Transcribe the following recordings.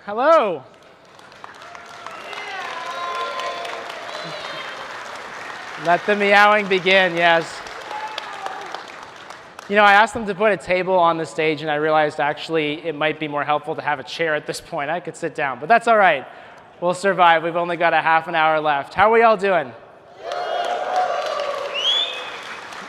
Hello. Let the meowing begin, yes. You know, I asked them to put a table on the stage, and I realized actually it might be more helpful to have a chair at this point. I could sit down, but that's all right. We'll survive. We've only got a half an hour left. How are we all doing?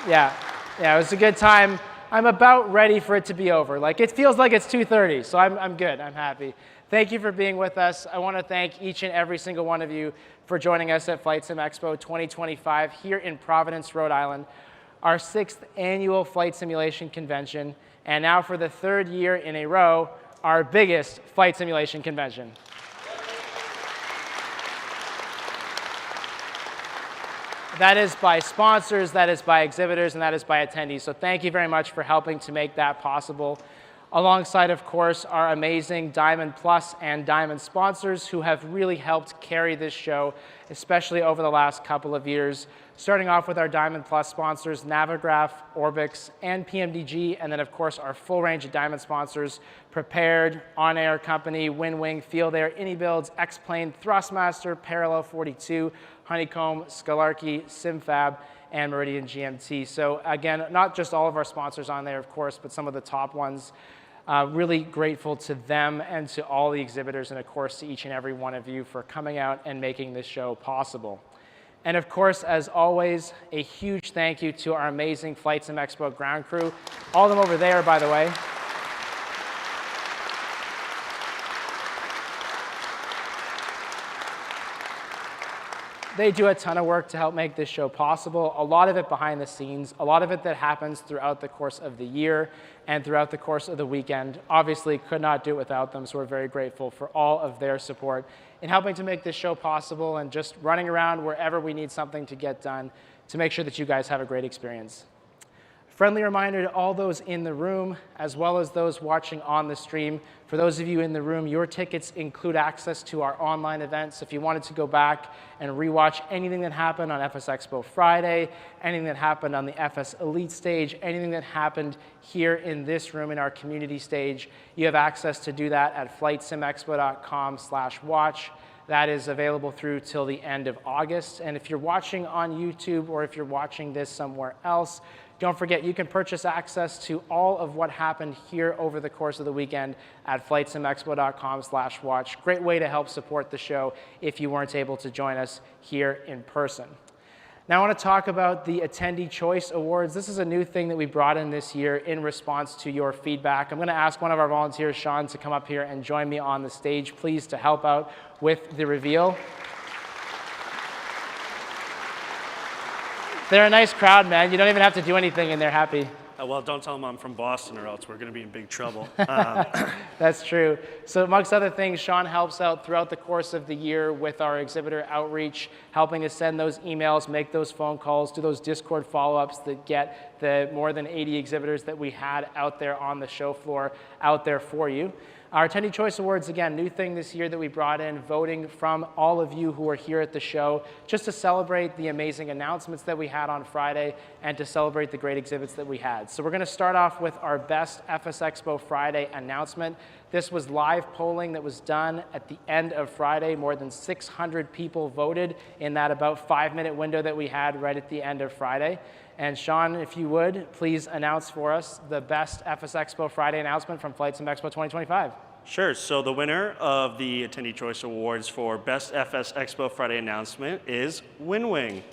Yeah, it was a good time. I'm about ready for it to be over. Like, it feels like it's 2:30, so I'm good. I'm happy. Thank you for being with us. I want to thank each and every single one of you for joining us at FlightSimExpo 2025 here in Providence, Rhode Island, our 6th annual flight simulation convention, and now for the 3rd year in a row, our biggest flight simulation convention. That is by sponsors, that is by exhibitors, and that is by attendees. So thank you very much for helping to make that possible. Alongside, of course, our amazing Diamond Plus and Diamond sponsors who have really helped carry this show, especially over the last couple of years. Starting off with our Diamond Plus sponsors, Navigraph, Orbix, and PMDG, and then, of course, our full range of Diamond sponsors, Prepared, On Air Company, WinWing, Field Air, AnyBuilds, X-Plane, Thrustmaster, Parallel 42, Honeycomb, Scalarchy, SimFab, and Meridian GMT. So again, not just all of our sponsors on there, of course, but some of the top ones. Really grateful to them and to all the exhibitors, and of course to each and every one of you for coming out and making this show possible. And of course, as always, a huge thank you to our amazing FlightSimExpo ground crew. All of them over there, by the way. They do a ton of work to help make this show possible, a lot of it behind the scenes, a lot of it that happens throughout the course of the year and throughout the course of the weekend. Obviously, could not do it without them, so we're very grateful for all of their support in helping to make this show possible and just running around wherever we need something to get done to make sure that you guys have a great experience. Friendly reminder to all those in the room, as well as those watching on the stream. For those of you in the room, your tickets include access to our online events. If you wanted to go back and rewatch anything that happened on FS Expo Friday, anything that happened on the FS Elite stage, anything that happened here in this room in our community stage, you have access to do that at flightsimexpo.com/watch. That is available through till the end of August. And if you're watching on YouTube or if you're watching this somewhere else, don't forget, you can purchase access to all of what happened here over the course of the weekend at flightsimexpo.com/watch. Great way to help support the show if you weren't able to join us here in person. Now I want to talk about the Attendee Choice Awards. This is a new thing that we brought in this year in response to your feedback. I'm going to ask one of our volunteers, Sean, to come up here and join me on the stage, please, to help out with the reveal. They're a nice crowd, man. You don't even have to do anything, and they're happy. Well, don't tell them I'm from Boston, or else we're going to be in big trouble. That's true. So amongst other things, Sean helps out throughout the course of the year with our exhibitor outreach, helping us send those emails, make those phone calls, do those Discord follow-ups that get the more than 80 exhibitors that we had out there on the show floor out there for you. Our Attendee Choice Awards, again, new thing this year that we brought in, voting from all of you who are here at the show, just to celebrate the amazing announcements that we had on Friday and to celebrate the great exhibits that we had. So we're going to start off with our best FS Expo Friday announcement. This was live polling that was done at the end of Friday. More than 600 people voted in that about 5-minute window that we had right at the end of Friday. And Sean, if you would, please announce for us the best FS Expo Friday announcement from FlightSimExpo 2025. Sure. So the winner of the Attendee Choice Awards for Best FS Expo Friday Announcement is WinWing.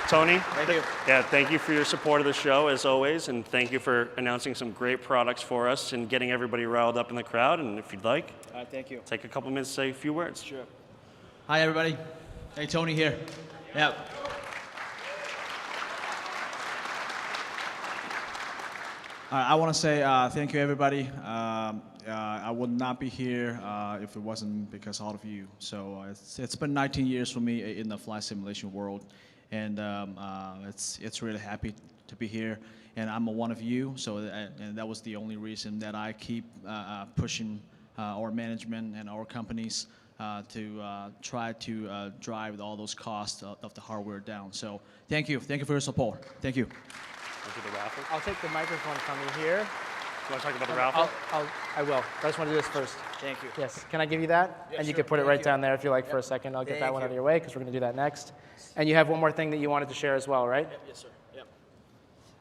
Tony, thank you. Yeah, thank you for your support of the show, as always, and thank you for announcing some great products for us and getting everybody riled up in the crowd. And if you'd like, thank you. Take a couple minutes to say a few words. Sure. Hi, everybody. Hey, Tony here. Yep. I want to say thank you, everybody. I would not be here if it wasn't because of all of you. So it's been 19 years for me in the flight simulation world, and it's really happy to be here. And I'm one of you, so and that was the only reason that I keep pushing our management and our companies to try to drive all those costs of the hardware down. So thank you for your support. Thank you. The raffle. I'll take the microphone from you here. You want to talk about the raffle? I will. I just want to do this first. Thank you. Yes. Can I give you that? Yeah, and you sure. can put it Thank right you. down there if you like for a second. I'll get that one out of your way because we're going to do that next. And you have one more thing that you wanted to share as well, right? Yes, sir. Yep.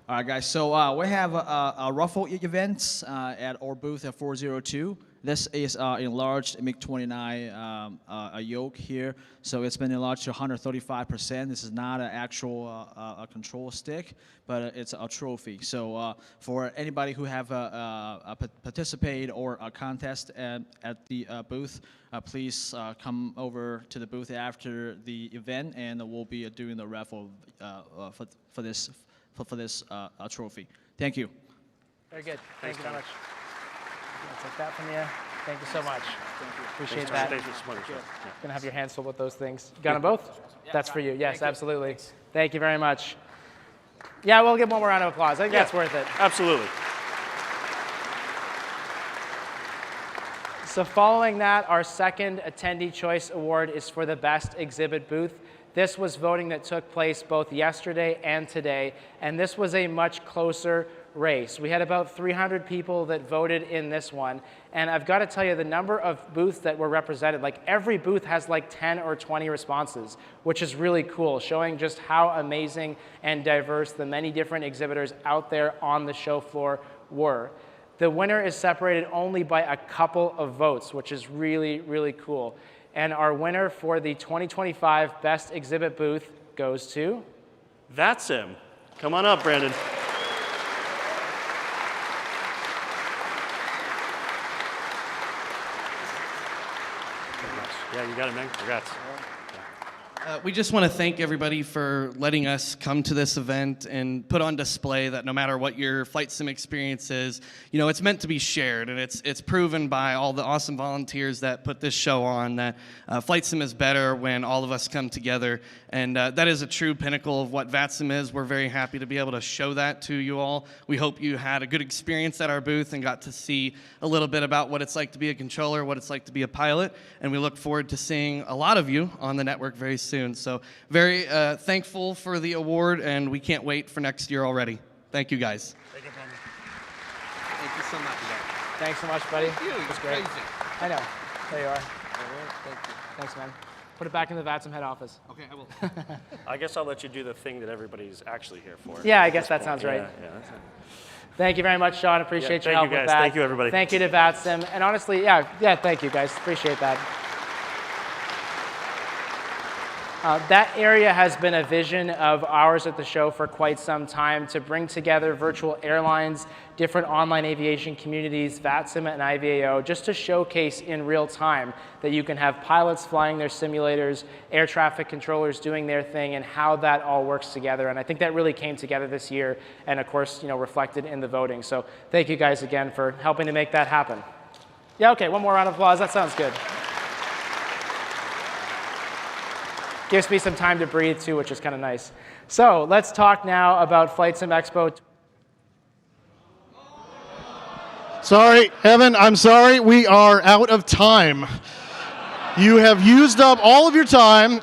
All right, guys. So we have a raffle event at our booth at 402. This is enlarged MiG-29 a yoke here. So it's been enlarged to 135%. This is not an actual a control stick, but it's a trophy. So for anybody who have participate or a contest at the booth, please come over to the booth after the event, and we'll be doing the raffle for this trophy. Thank you. Very good. Thanks, Thank you very Tom. much. I'll take that from you. Thank you so much. Thank you. Appreciate Thanks that. for supporting the show. Yeah. Gonna have your hands full with those things. Got them both? That's for you. Yes, absolutely. Thank you very much. Yeah, we'll give one more round of applause. I think that's worth it. Absolutely. So following that, our second Attendee Choice Award is for the best exhibit booth. This was voting that took place both yesterday and today, and this was a much closer race. We had about 300 people that voted in this one, and I've got to tell you, the number of booths that were represented, like every booth has like 10 or 20 responses, which is really cool, showing just how amazing and diverse the many different exhibitors out there on the show floor were. The winner is separated only by a couple of votes, which is really, really cool. And our winner for the 2025 Best Exhibit Booth goes to... That's him. Come on up, Brandon. Yeah, you got it, man. Congrats. We just want to thank everybody for letting us come to this event and put on display that no matter what your flight sim experience is, you know, it's meant to be shared, and it's proven by all the awesome volunteers that put this show on that flight sim is better when all of us come together, and that is a true pinnacle of what VATSIM is. We're very happy to be able to show that to you all. We hope you had a good experience at our booth and got to see a little bit about what it's like to be a controller, what it's like to be a pilot, and we look forward to seeing a lot of you on the network very soon. So very thankful for the award, and we can't wait for next year already. Thank you, guys. Thank you, Brandon. Thank you so much. Thanks so much, buddy. Thank you. It was You're great. crazy. I know. There you are. All right, thank you. Thanks, man. Put it back in the VATSIM head office. Okay, I will. I guess I'll let you do the thing that everybody's actually here for. Yeah, I guess that sounds right. Yeah, that's it. Thank you very much, Sean. Appreciate your thank help you, with guys. that. Thank you, everybody. Thank you to VATSIM. And honestly, yeah, thank you, guys. Appreciate that. That area has been a vision of ours at the show for quite some time, to bring together virtual airlines, different online aviation communities, VATSIM and IVAO, just to showcase in real time that you can have pilots flying their simulators, air traffic controllers doing their thing, and how that all works together. And I think that really came together this year, and of course, you know, reflected in the voting. So thank you guys again for helping to make that happen. Yeah, okay, one more round of applause. That sounds good. Gives me some time to breathe too, which is kind of nice. So let's talk now about FlightSimExpo. Sorry, Evan, I'm sorry. We are out of time. You have used up all of your time.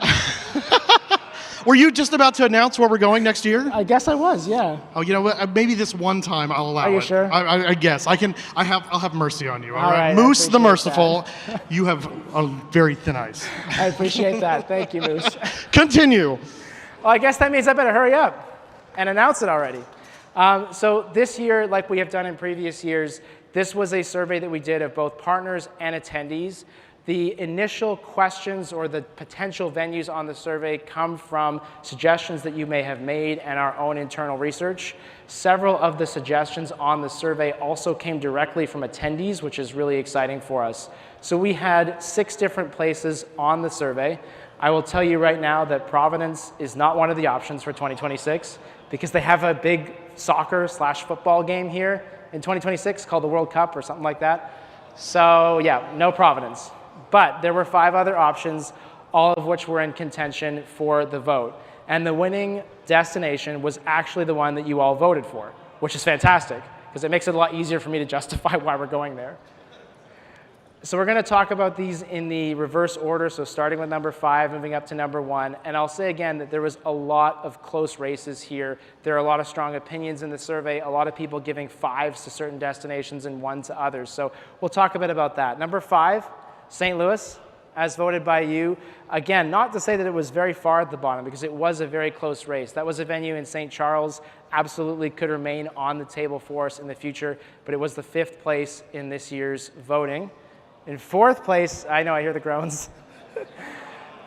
Were you just about to announce where we're going next year? I guess I was, yeah. Oh, you know what? Maybe this one time I'll allow it. Are you sure? I guess. I'll have mercy on you. All right, I Moose the appreciate merciful. You have a very thin ice. I appreciate that. Thank you, Moose. Continue. Well, I guess that means I better hurry up and announce it already. So this year, like we have done in previous years, this was a survey that we did of both partners and attendees. The initial questions or the potential venues on the survey come from suggestions that you may have made and our own internal research. Several of the suggestions on the survey also came directly from attendees, which is really exciting for us. So we had 6 different places on the survey. I will tell you right now that Providence is not one of the options for 2026 because they have a big soccer/football game here in 2026 called the World Cup or something like that. So yeah, no Providence. But there were 5 other options, all of which were in contention for the vote. And the winning destination was actually the one that you all voted for, which is fantastic, because it makes it a lot easier for me to justify why we're going there. So we're going to talk about these in the reverse order, so starting with number 5, moving up to number 1. And I'll say again that there was a lot of close races here. There are a lot of strong opinions in the survey, a lot of people giving 5s to certain destinations and 1 to others. So we'll talk a bit about that. Number 5, St. Louis, as voted by you. Again, not to say that it was very far at the bottom, because it was a very close race. That was a venue in St. Charles, absolutely could remain on the table for us in the future, but it was the 5th place in this year's voting. In 4th place, I know, I hear the groans.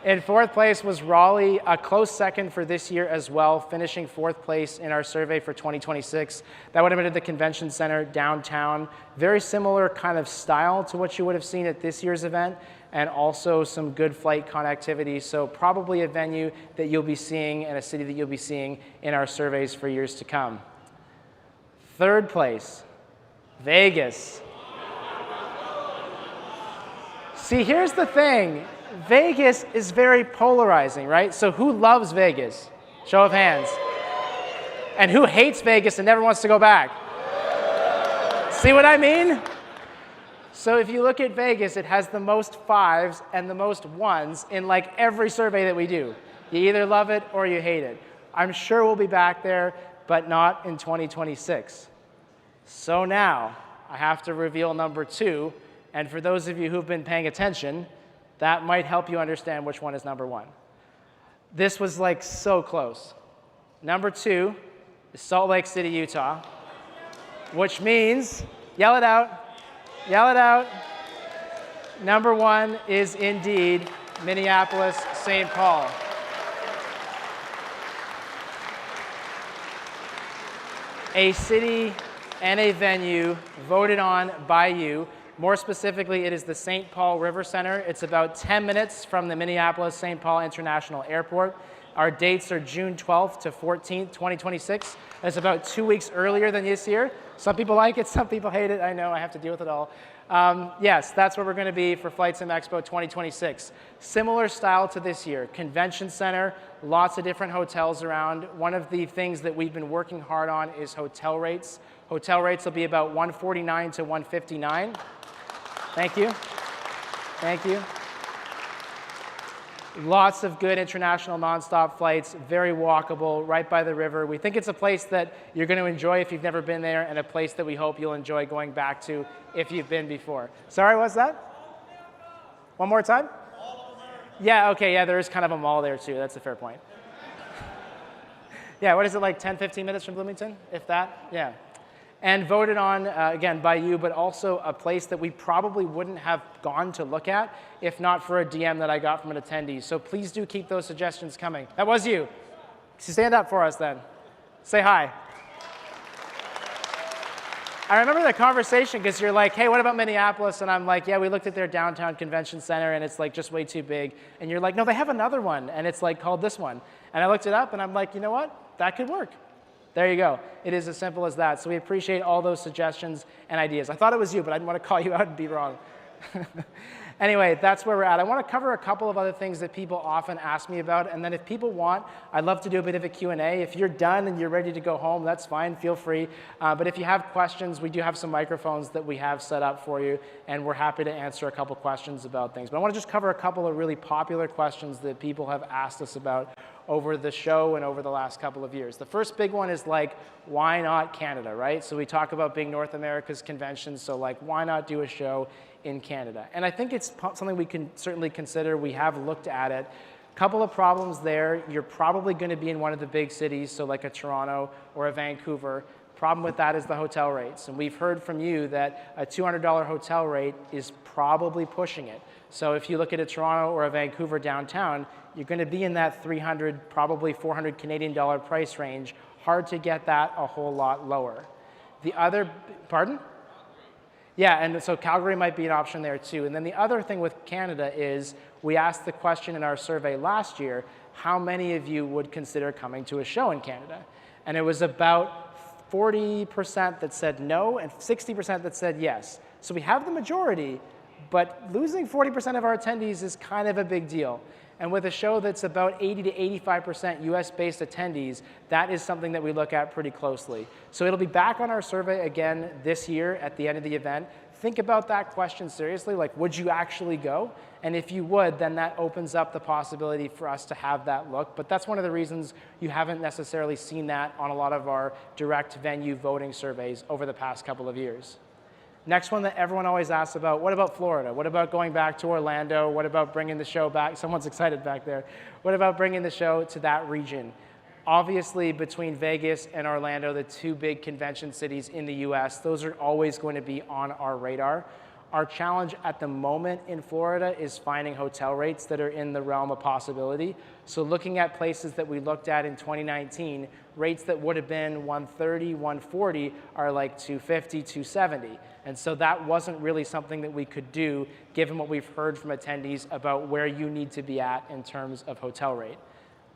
In 4th place was Raleigh, a close second for this year as well, finishing 4th place in our survey for 2026. That would have been at the Convention Center downtown. Very similar kind of style to what you would have seen at this year's event, and also some good flight connectivity. So probably a venue that you'll be seeing and a city that you'll be seeing in our surveys for years to come. 3rd place, Vegas. See, here's the thing. Vegas is very polarizing, right? So who loves Vegas? Show of hands. And who hates Vegas and never wants to go back? See what I mean? So if you look at Vegas, it has the most 5s and the most 1s in like every survey that we do. You either love it or you hate it. I'm sure we'll be back there, but not in 2026. So now I have to reveal number 2. And for those of you who've been paying attention, that might help you understand which one is number 1. This was like so close. Number 2 is Salt Lake City, Utah, which means, yell it out, yell it out. Number 1 is indeed Minneapolis, St. Paul. A city and a venue voted on by you. More specifically, it is the St. Paul River Center. It's about 10 minutes from the Minneapolis-St. Paul International Airport. Our dates are June 12th to 14th, 2026. It's about 2 weeks earlier than this year. Some people like it, some people hate it. I know, I have to deal with it all. Yes, that's where we're going to be for FlightSimExpo 2026. Similar style to this year. Convention center, lots of different hotels around. One of the things that we've been working hard on is hotel rates. Hotel rates will be about $149 to $159. Thank you. Thank you. Lots of good international nonstop flights, very walkable, right by the river. We think it's a place that you're going to enjoy if you've never been there, and a place that we hope you'll enjoy going back to if you've been before. Sorry, what's that? One more time? Yeah, okay, yeah, there is kind of a mall there too. That's a fair point. Yeah, what is it, like 10, 15 minutes from Bloomington, if that? Yeah. And voted on, again, by you, but also a place that we probably wouldn't have gone to look at if not for a DM that I got from an attendee. So please do keep those suggestions coming. That was you. So stand up for us then. Say hi. I remember the conversation because you're like, hey, what about Minneapolis? And I'm like, yeah, we looked at their downtown convention center and it's like just way too big. And you're like, no, they have another one and it's like called this one. And I looked it up and I'm like, you know what? That could work. There you go. It is as simple as that. So we appreciate all those suggestions and ideas. I thought it was you, but I didn't want to call you out and be wrong. Anyway, that's where we're at. I want to cover a couple of other things that people often ask me about, and then if people want, I'd love to do a bit of a Q&A. If you're done and you're ready to go home, that's fine. Feel free. But if you have questions, we do have some microphones that we have set up for you, and we're happy to answer a couple questions about things. But I want to just cover a couple of really popular questions that people have asked us about over the show and over the last couple of years. The first big one is like, why not Canada, right? So we talk about being North America's convention, so like, why not do a show in Canada? And I think it's something we can certainly consider. We have looked at it. Couple of problems there. You're probably going to be in one of the big cities, so like a Toronto or a Vancouver. Problem with that is the hotel rates. And we've heard from you that a $200 hotel rate is probably pushing it. So if you look at a Toronto or a Vancouver downtown, you're going to be in that 300, probably 400 Canadian dollar price range. Hard to get that a whole lot lower. The other, pardon? Yeah, and so Calgary might be an option there too. And then the other thing with Canada is we asked the question in our survey last year, how many of you would consider coming to a show in Canada? And it was about 40% that said no and 60% that said yes. So we have the majority, but losing 40% of our attendees is kind of a big deal. And with a show that's about 80 to 85% US-based attendees, that is something that we look at pretty closely. So it'll be back on our survey again this year at the end of the event. Think about that question seriously, like would you actually go? And if you would, then that opens up the possibility for us to have that look. But that's one of the reasons you haven't necessarily seen that on a lot of our direct venue voting surveys over the past couple of years. Next one that everyone always asks about, what about Florida? What about going back to Orlando? What about bringing the show back? Someone's excited back there. What about bringing the show to that region? Obviously, between Vegas and Orlando, the two big convention cities in the US, those are always going to be on our radar. Our challenge at the moment in Florida is finding hotel rates that are in the realm of possibility. So looking at places that we looked at in 2019, rates that would have been 130, 140 are like 250, 270. And so that wasn't really something that we could do given what we've heard from attendees about where you need to be at in terms of hotel rate.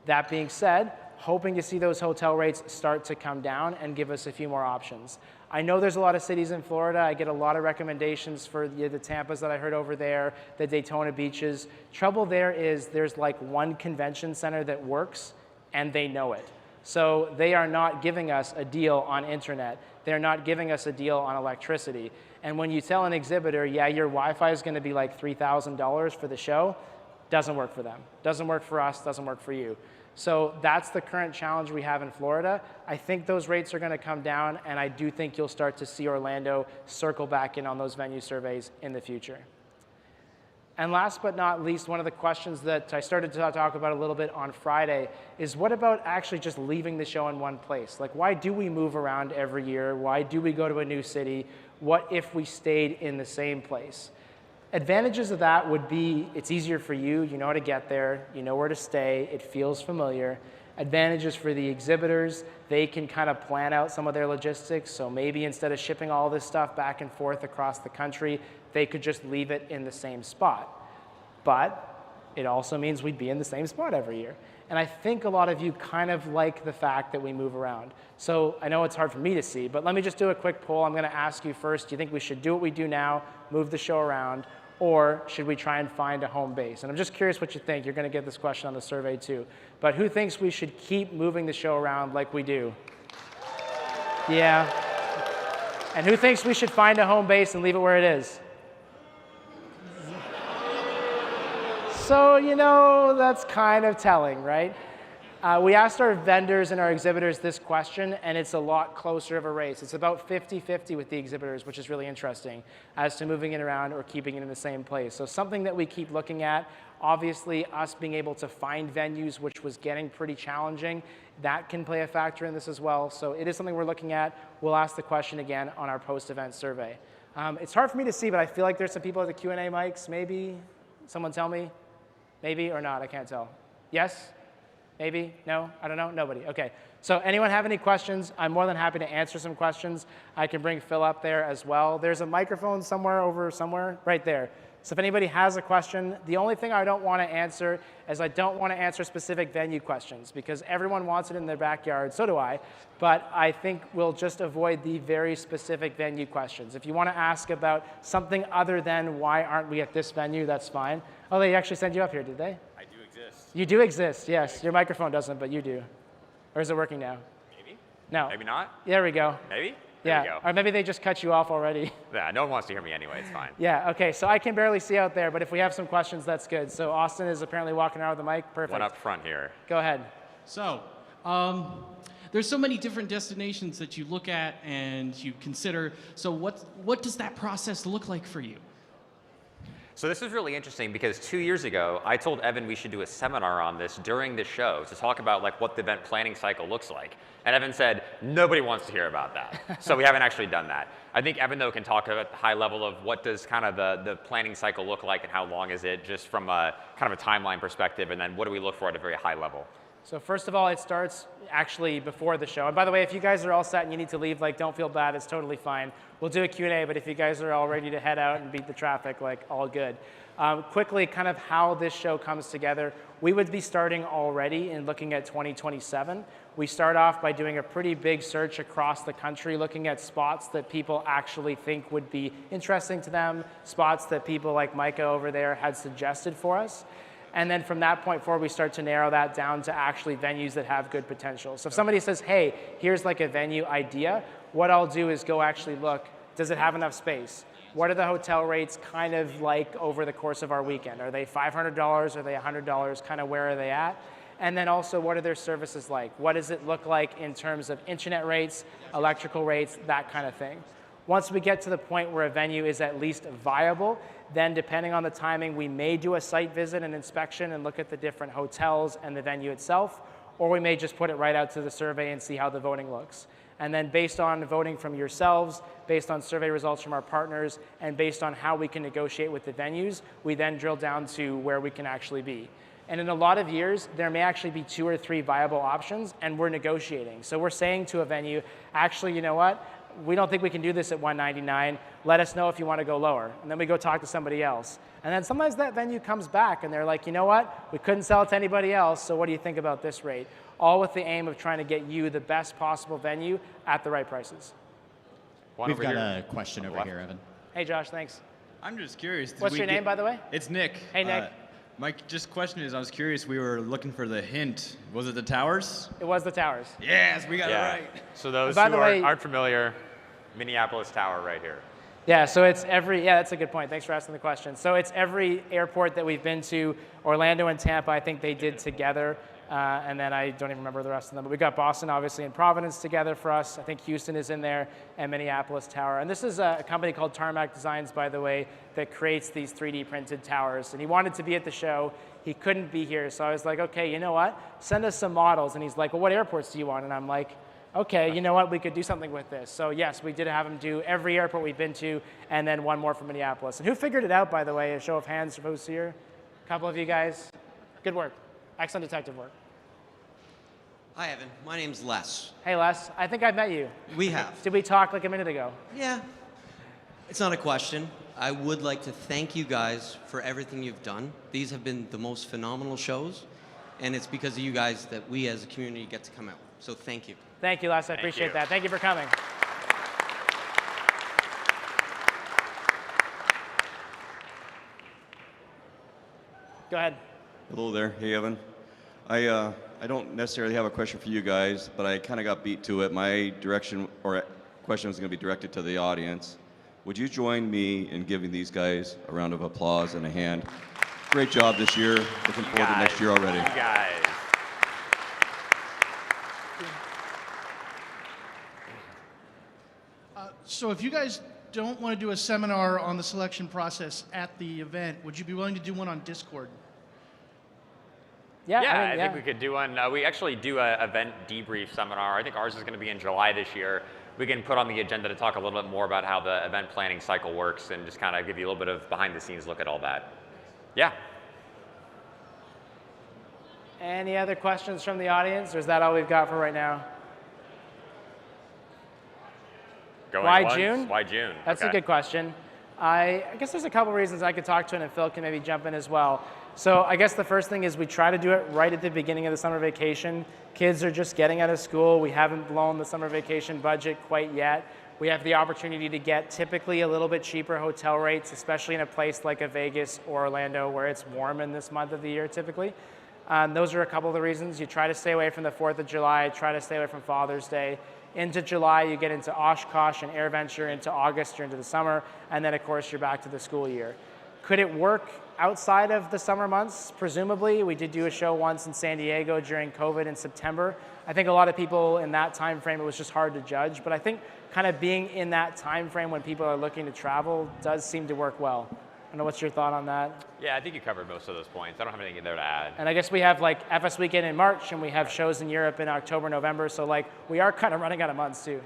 That being said, hoping to see those hotel rates start to come down and give us a few more options. I know there's a lot of cities in Florida. I get a lot of recommendations for the Tampas that I heard over there, the Daytona beaches. Trouble there is there's like one convention center that works and they know it. So they are not giving us a deal on internet. They're not giving us a deal on electricity. And when you tell an exhibitor, yeah, your Wi-Fi is going to be like $3,000 for the show, doesn't work for them. Doesn't work for us, doesn't work for you. So that's the current challenge we have in Florida. I think those rates are going to come down, and I do think you'll start to see Orlando circle back in on those venue surveys in the future. And last but not least, one of the questions that I started to talk about a little bit on Friday is what about actually just leaving the show in one place? Like, why do we move around every year? Why do we go to a new city? What if we stayed in the same place? Advantages of that would be it's easier for you, you know how to get there, you know where to stay, it feels familiar. Advantages for the exhibitors, they can kind of plan out some of their logistics, so maybe instead of shipping all this stuff back and forth across the country, they could just leave it in the same spot. But it also means we'd be in the same spot every year. And I think a lot of you kind of like the fact that we move around. So I know it's hard for me to see, but let me just do a quick poll. I'm going to ask you first, do you think we should do what we do now, move the show around, or should we try and find a home base? And I'm just curious what you think. You're going to get this question on the survey too. But who thinks we should keep moving the show around like we do? Yeah. And who thinks we should find a home base and leave it where it is? So, you know, that's kind of telling, right? We asked our vendors and our exhibitors this question, and it's a lot closer of a race. It's about 50-50 with the exhibitors, which is really interesting, as to moving it around or keeping it in the same place. So something that we keep looking at, obviously us being able to find venues, which was getting pretty challenging, that can play a factor in this as well. So it is something we're looking at. We'll ask the question again on our post-event survey. It's hard for me to see, but I feel like there's some people at the Q&A mics. Maybe? Someone tell me? Maybe or not? I can't tell. Yes? Maybe? No? I don't know? Nobody. Okay. So anyone have any questions? I'm more than happy to answer some questions. I can bring Phil up there as well. There's a microphone somewhere, right there. So if anybody has a question, the only thing I don't want to answer is I don't want to answer specific venue questions because everyone wants it in their backyard, so do I, but I think we'll just avoid the very specific venue questions. If you want to ask about something other than why aren't we at this venue, that's fine. Oh, they actually sent you up here, did they? I do exist. You do exist, yes. Your microphone doesn't, but you do. Or is it working now? Maybe? No. Maybe not? There we go. Maybe? There we Yeah, go. or maybe they just cut you off already. Yeah, no one wants to hear me anyway, it's fine. Yeah, okay, so I can barely see out there, but if we have some questions, that's good. So Austin is apparently walking around with the mic. Perfect. One up front here. Go ahead. So, there's so many different destinations that you look at and you consider. So what does that process look like for you? So this is really interesting because 2 years ago, I told Evan we should do a seminar on this during the show to talk about like what the event planning cycle looks like. And Evan said, nobody wants to hear about that. So we haven't actually done that. I think Evan, though, can talk at the high level of what does kind of the planning cycle look like and how long is it just from a kind of a timeline perspective, and then what do we look for at a very high level? So first of all, it starts actually before the show. And by the way, if you guys are all set and you need to leave, like, don't feel bad. It's totally fine. We'll do a Q&A, but if you guys are all ready to head out and beat the traffic, like, all good. Quickly, kind of how this show comes together. We would be starting already in looking at 2027. We start off by doing a pretty big search across the country, looking at spots that people actually think would be interesting to them, spots that people like Micah over there had suggested for us. And then from that point forward, we start to narrow that down to actually venues that have good potential. So if somebody says, hey, here's like a venue idea, what I'll do is go actually look, does it have enough space? What are the hotel rates kind of like over the course of our weekend? Are they $500? Are they $100? Kind of where are they at? And then also, what are their services like? What does it look like in terms of internet rates, electrical rates, that kind of thing? Once we get to the point where a venue is at least viable, then depending on the timing, we may do a site visit and inspection and look at the different hotels and the venue itself, or we may just put it right out to the survey and see how the voting looks. And then based on voting from yourselves, based on survey results from our partners, and based on how we can negotiate with the venues, we then drill down to where we can actually be. And in a lot of years, there may actually be 2 or 3 viable options, and we're negotiating. So we're saying to a venue, actually, you know what? We don't think we can do this at $199. Let us know if you want to go lower. And then we go talk to somebody else. And then sometimes that venue comes back and they're like, you know what? We couldn't sell it to anybody else, so what do you think about this rate? All with the aim of trying to get you the best possible venue at the right prices. We've got a question over here, Evan. Hey, Josh, thanks. I'm just curious. What's your name, by the way? It's Nick. Hey, Nick. My question is, I was curious, we were looking for the hint. Was it the towers? It was the towers. Yes, we got it right. So those by who the way- aren't familiar, Minneapolis Tower right here. Yeah, so it's that's a good point. Thanks for asking the question. So it's every airport that we've been to, Orlando and Tampa, I think they did together. And then I don't even remember the rest of them. But we got Boston, obviously, and Providence together for us. I think Houston is in there, and Minneapolis Tower. And this is a company called Tarmac Designs, by the way, that creates these 3D printed towers. And he wanted to be at the show. He couldn't be here. So I was like, okay, you know what? Send us some models. And he's like, well, what airports do you want? And I'm like, okay, you know what? We could do something with this. So yes, we did have him do every airport we've been to, and then one more from Minneapolis. And who figured it out, by the way? A show of hands for who's here? A couple of you guys. Good work. Excellent detective work. Hi, Evan. My name's Les. Hey, Les. I think I've met you. We have. Did we talk like a minute ago? Yeah. It's not a question. I would like to thank you guys for everything you've done. These have been the most phenomenal shows, and it's because of you guys that we as a community get to come out. So thank you. Thank you, Les. I appreciate that. Thank you for coming. Go ahead. Hello there. Hey, Evan. I don't necessarily have a question for you guys, but I kind of got beat to it. My direction or question was going to be directed to the audience. Would you join me in giving these guys a round of applause and a hand? Great job this year. Looking forward to next year already. You guys. So if you guys don't want to do a seminar on the selection process at the event, would you be willing to do one on Discord? Yeah, I think we could do one. We actually do an event debrief seminar. I think ours is going to be in July this year. We can put on the agenda to talk a little bit more about how the event planning cycle works and just kind of give you a little bit of behind the scenes look at all that. Yeah. Any other questions from the audience, or is that all we've got for right now? Going Why once? June? Why June? That's Okay. a good question. I guess there's a couple reasons I could talk to, and Phil can maybe jump in as well. So I guess the first thing is we try to do it right at the beginning of the summer vacation. Kids are just getting out of school. We haven't blown the summer vacation budget quite yet. We have the opportunity to get typically a little bit cheaper hotel rates, especially in a place like a Vegas or Orlando where it's warm in this month of the year typically. Those are a couple of the reasons. You try to stay away from the 4th of July, try to stay away from Father's Day. Into July, you get into Oshkosh and AirVenture. Into August, you're into the summer. And then, of course, you're back to the school year. Could it work outside of the summer months? Presumably. We did do a show once in San Diego during COVID in September. I think a lot of people in that time frame, it was just hard to judge. But I think kind of being in that time frame when people are looking to travel does seem to work well. I don't know, what's your thought on that? Yeah, I think you covered most of those points. I don't have anything there to add. And I guess we have like FS Weekend in March, and we have shows in Europe in October, November. So like we are kind of running out of months too.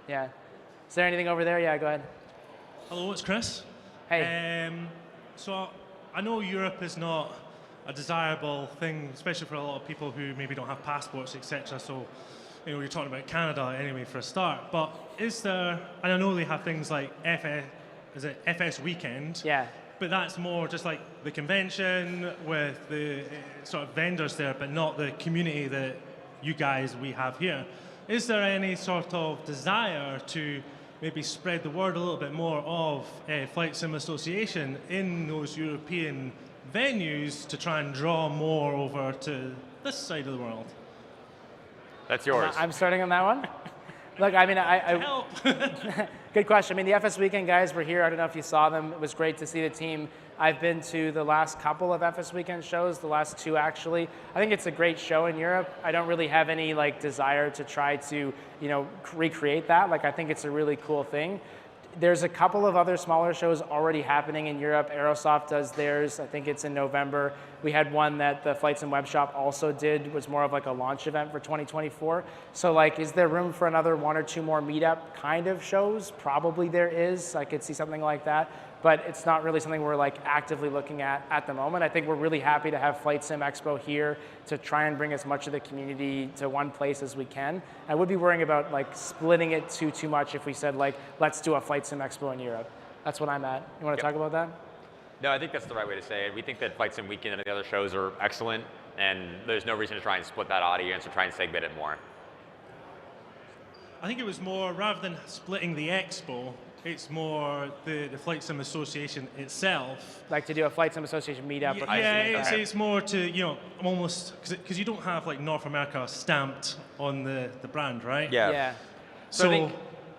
Yeah. Is there anything over there? Yeah, go ahead. Hello, it's Chris. Hey. So I know Europe is not a desirable thing, especially for a lot of people who maybe don't have passports, etc. So, you know, you're talking about Canada anyway for a start. But is there, and I know they have things like FS Weekend. Yeah. But that's more just like the convention with the sort of vendors there, but not the community that we have here. Is there any sort of desire to maybe spread the word a little bit more of Flight Sim Association in those European venues to try and draw more over to this side of the world? That's yours. I'm starting on that one. Look, I mean, Help. Good question. I mean, the FS Weekend guys were here. I don't know if you saw them. It was great to see the team. I've been to the last couple of FS Weekend shows, the last 2 actually. I think it's a great show in Europe. I don't really have any like desire to try to, you know, recreate that. Like, I think it's a really cool thing. There's a couple of other smaller shows already happening in Europe. Aerosoft does theirs. I think it's in November. We had one that the Flight Sim Web Shop also did, was more of like a launch event for 2024. So like, is there room for another 1 or 2 more meetup kind of shows? Probably there is. I could see something like that. But it's not really something we're like actively looking at the moment. I think we're really happy to have FlightSimExpo here to try and bring as much of the community to one place as we can. I would be worrying about like splitting it too much if we said like, let's do a FlightSimExpo in Europe. That's what I'm at. You want to talk about that? No, I think that's the right way to say it. We think that Flight Sim Weekend and the other shows are excellent, and there's no reason to try and split that audience or try and segment it more. I think it was more, rather than splitting the expo, it's more the Flight Sim Association itself. Like to do a Flight Sim Association meetup? Yeah, it's more to, you know, almost, because you don't have like North America stamped on the brand, right? Yeah. So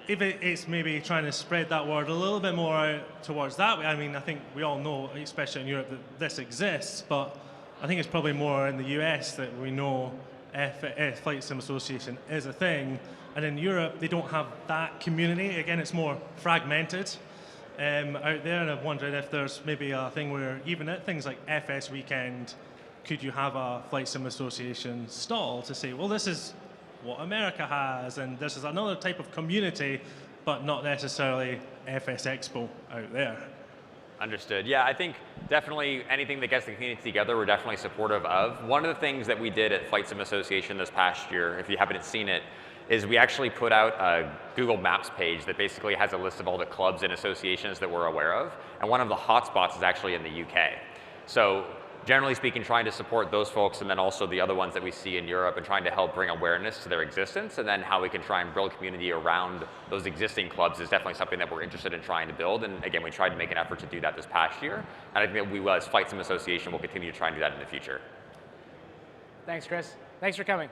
if it's maybe trying to spread that word a little bit more out towards that way, I mean, I think we all know, especially in Europe, that this exists, but I think it's probably more in the US that we know Flight Sim Association is a thing. And in Europe, they don't have that community. Again, it's more fragmented out there. And I'm wondering if there's maybe a thing where even at things like FS Weekend, could you have a Flight Sim Association stall to say, well, this is what America has, and this is another type of community, but not necessarily FS Expo out there. Understood. Yeah, I think definitely anything that gets the community together, we're definitely supportive of. One of the things that we did at Flight Sim Association this past year, if you haven't seen it, is we actually put out a Google Maps page that basically has a list of all the clubs and associations that we're aware of. And one of the hotspots is actually in the UK. So generally speaking, trying to support those folks and then also the other ones that we see in Europe and trying to help bring awareness to their existence, and then how we can try and build community around those existing clubs is definitely something that we're interested in trying to build. And again, we tried to make an effort to do that this past year. And I think that we, as Flight Sim Association, will continue to try and do that in the future. Thanks, Chris. Thanks for coming.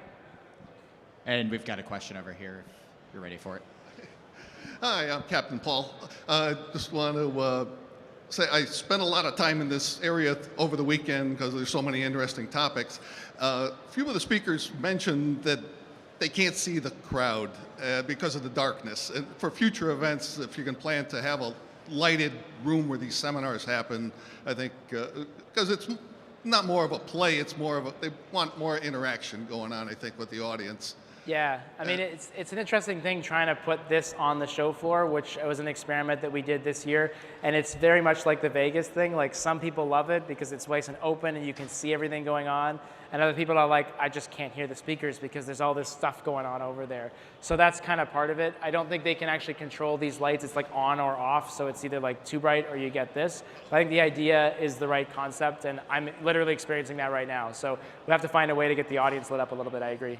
And we've got a question over here, if you're ready for it. Hi, I'm Captain Paul. Just want to say I spent a lot of time in this area over the weekend because there's so many interesting topics. A few of the speakers mentioned that they can't see the crowd because of the darkness. And for future events, if you can plan to have a lighted room where these seminars happen, I think, because it's not more of a play, it's more of a, they want more interaction going on, I think, with the audience. Yeah, I mean, it's an interesting thing trying to put this on the show floor, which was an experiment that we did this year. And it's very much like the Vegas thing. Like, some people love it because it's nice and open and you can see everything going on. And other people are like, I just can't hear the speakers because there's all this stuff going on over there. So that's kind of part of it. I don't think they can actually control these lights. It's like on or off. So it's either like too bright or you get this. But I think the idea is the right concept. And I'm literally experiencing that right now. So we have to find a way to get the audience lit up a little bit. I agree.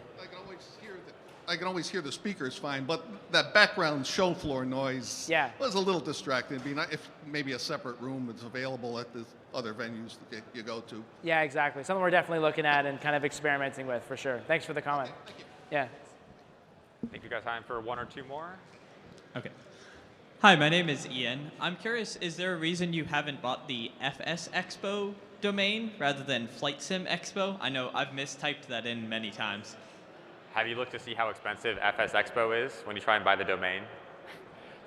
I can always hear the speakers fine, but that background show floor noise was a little distracting. It'd be nice if maybe a separate room is available at the other venues that you go to. Yeah, exactly. Something we're definitely looking at and kind of experimenting with, for sure. Thanks for the comment. Okay, thank you. Yeah. I think you got time for one or two more. Okay. Hi, my name is Ian. I'm curious, is there a reason you haven't bought the FS Expo domain rather than Flight Sim Expo? I know I've mistyped that in many times. Have you looked to see how expensive FS Expo is when you try and buy the domain?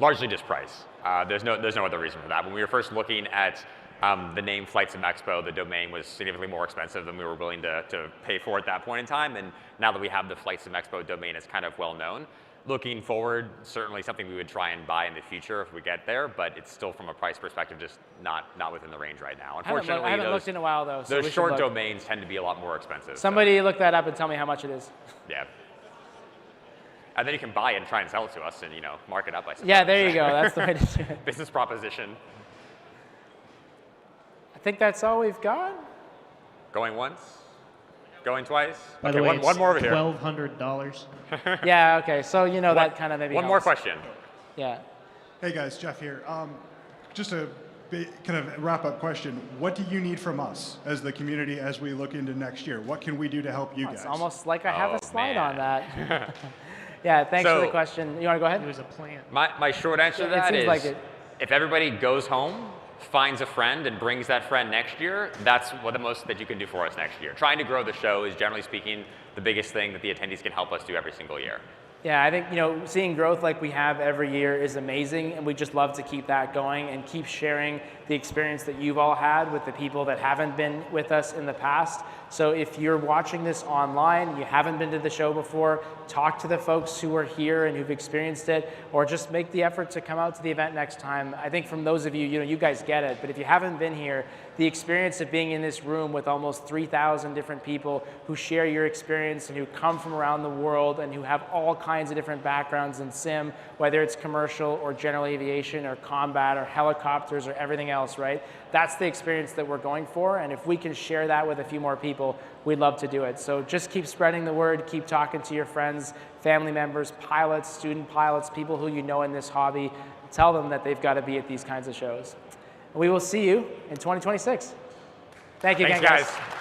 Largely just price. There's no other reason for that. When we were first looking at the name FlightSimExpo, the domain was significantly more expensive than we were willing to pay for at that point in time. And now that we have the FlightSimExpo domain, it's kind of well known. looking forward, certainly something we would try and buy in the future if we get there, but it's still from a price perspective just not within the range right now. Unfortunately, I haven't looked in a while though. So those short domains tend to be a lot more expensive. Somebody look that up and tell me how much it is. Yeah. And then you can buy it and try and sell it to us and, mark it up, I suppose. Yeah, there you go. That's the way to do it. Business proposition. I think that's all we've got. Going once? Going twice? By okay, the way, one more over here. $1,200. Yeah, okay. So, that kind of maybe One helps. more question. Yeah. Hey guys, Jeff here. Just a kind of wrap-up question. What do you need from us as the community as we look into next year? What can we do to help you guys? It's almost like I have a slide on man. that. Yeah, thanks for the question. You want to go ahead? It was a plan. My short answer to It that seems is, like it. if everybody goes home, finds a friend, and brings that friend next year, that's what the most that you can do for us next year. Trying to grow the show is, generally speaking, the biggest thing that the attendees can help us do every single year. Yeah, I think, seeing growth like we have every year is amazing, and we just love to keep that going and keep sharing the experience that you've all had with the people that haven't been with us in the past. So if you're watching this online, you haven't been to the show before, talk to the folks who are here and who've experienced it, or just make the effort to come out to the event next time. I think from those of you, you guys get it, but if you haven't been here, the experience of being in this room with almost 3,000 different people who share your experience and who come from around the world and who have all kinds of different backgrounds in sim, whether it's commercial or general aviation or combat or helicopters or everything else, right? That's the experience that we're going for, and if we can share that with a few more people, we'd love to do it. So just keep spreading the word, keep talking to your friends, family members, pilots, student pilots, people who you know in this hobby. Tell them that they've got to be at these kinds of shows. We will see you in 2026. Thank you again, Thanks, guys.